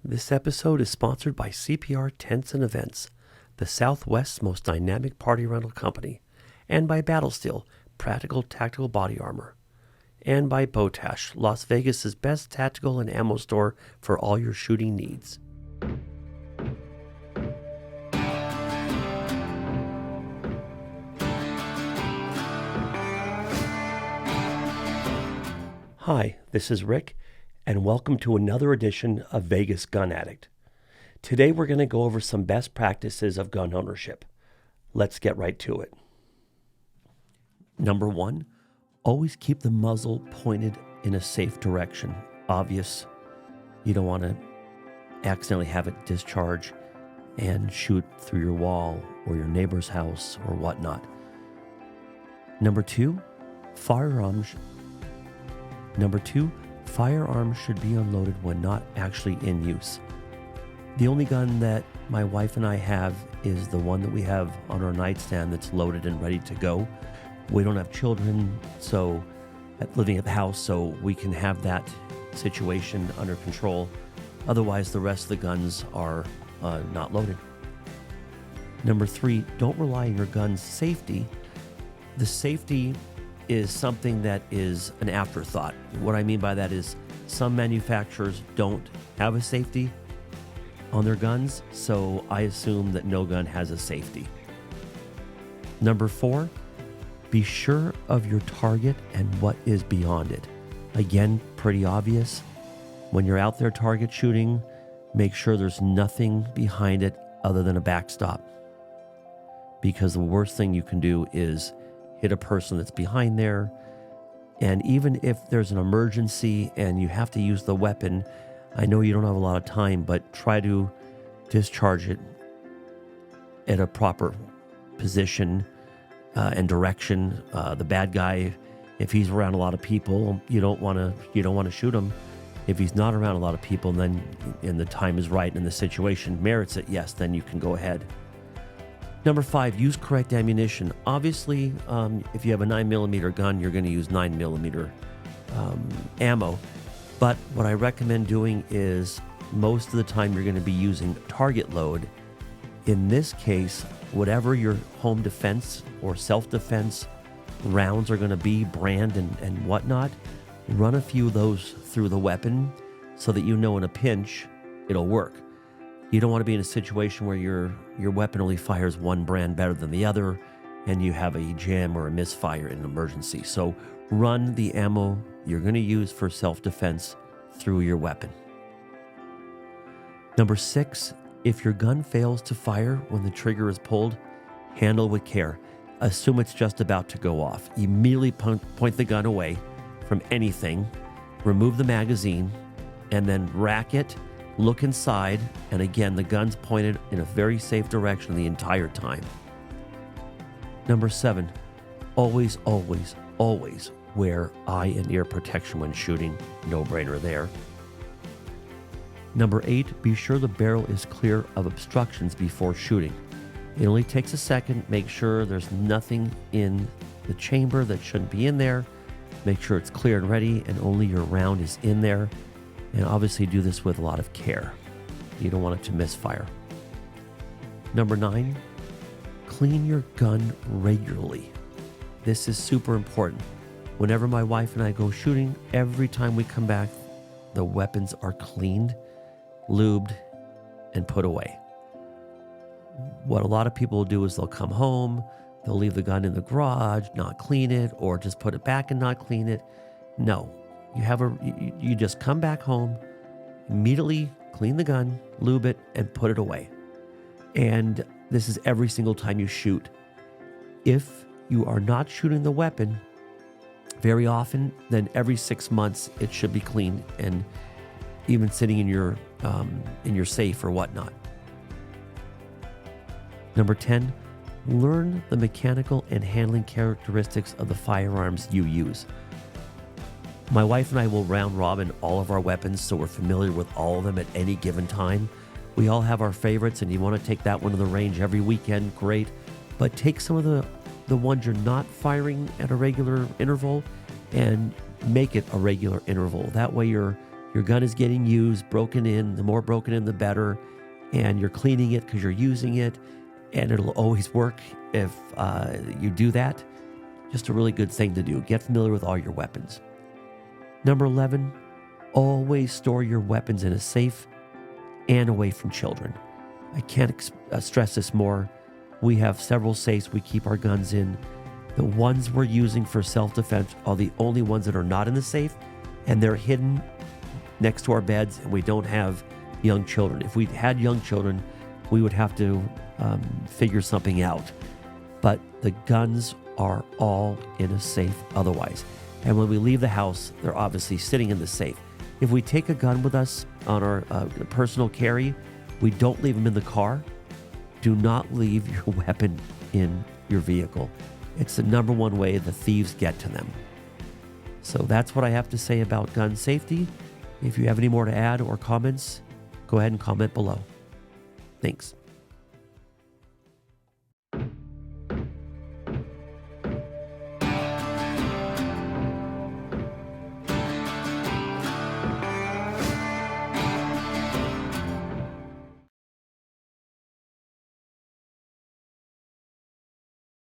This episode is sponsored by CPR Tents and Events, the Southwest's most dynamic party rental company, and by Battlesteel, practical tactical body armor, and by Botash, Las Vegas's best tactical and ammo store for all your shooting needs. Hi, this is Rick, and welcome to another edition of Vegas Gun Addict. Today we're going to go over some best practices of gun ownership. Let's get right to it. Number 1, always keep the muzzle pointed in a safe direction. Obvious, you don't want to accidentally have it discharge and shoot through your wall or your neighbor's house or whatnot. Number 2, firearms should be unloaded when not actually in use. The only gun that my wife and I have is the one that we have on our nightstand that's loaded and ready to go. We don't have children living at the house, so we can have that situation under control. Otherwise, the rest of the guns are not loaded. Number 3, don't rely on your gun's safety. The safety is something that is an afterthought. What I mean by that is some manufacturers don't have a safety on their guns, so I assume that no gun has a safety. Number 4, be sure of your target and what is beyond it. Again, pretty obvious. When you're out there target shooting, make sure there's nothing behind it other than a backstop. Because the worst thing you can do is hit a person that's behind there. And even if there's an emergency and you have to use the weapon, I know you don't have a lot of time, but try to discharge it at a proper position and direction. The bad guy, if he's around a lot of people, you don't want to shoot him. If he's not around a lot of people, then and the time is right and the situation merits it, yes, then you can go ahead. Number 5, use correct ammunition. Obviously, if you have a 9mm gun, you're going to use 9mm ammo. But what I recommend doing is most of the time you're going to be using target load. In this case, whatever your home defense or self-defense rounds are going to be, brand and whatnot, run a few of those through the weapon so that you know in a pinch it'll work. You don't want to be in a situation where your weapon only fires one brand better than the other and you have a jam or a misfire in an emergency. So run the ammo you're going to use for self-defense through your weapon. Number 6, if your gun fails to fire when the trigger is pulled, handle with care. Assume it's just about to go off. Immediately point the gun away from anything, remove the magazine, and then rack it. Look inside, and again, the gun's pointed in a very safe direction the entire time. Number 7, always, always, always wear eye and ear protection when shooting. No brainer there. Number 8, be sure the barrel is clear of obstructions before shooting. It only takes a second. Make sure there's nothing in the chamber that shouldn't be in there. Make sure it's clear and ready, and only your round is in there. And obviously do this with a lot of care. You don't want it to misfire. Number 9, clean your gun regularly. This is super important. Whenever my wife and I go shooting, every time we come back, the weapons are cleaned, lubed, and put away. What a lot of people will do is they'll come home, they'll leave the gun in the garage, not clean it, or just put it back and not clean it. No. You just come back home, immediately clean the gun, lube it, and put it away. And this is every single time you shoot. If you are not shooting the weapon very often, then every 6 months it should be cleaned and even sitting in your safe or whatnot. Number 10, learn the mechanical and handling characteristics of the firearms you use. My wife and I will round robin all of our weapons, so we're familiar with all of them at any given time. We all have our favorites, and you want to take that one to the range every weekend, great. But take some of the ones you're not firing at a regular interval and make it a regular interval. That way you're your gun is getting used, broken in, the more broken in, the better. And you're cleaning it because you're using it. And it'll always work if you do that. Just a really good thing to do. Get familiar with all your weapons. Number 11, always store your weapons in a safe and away from children. I can't stress this more. We have several safes we keep our guns in. The ones we're using for self-defense are the only ones that are not in the safe, and they're hidden next to our beds, and we don't have young children. If we had young children, we would have to figure something out. But the guns are all in a safe otherwise. And when we leave the house, they're obviously sitting in the safe. If we take a gun with us on our personal carry, we don't leave them in the car. Do not leave your weapon in your vehicle. It's the number one way the thieves get to them. So that's what I have to say about gun safety. If you have any more to add or comments, go ahead and comment below. Thanks.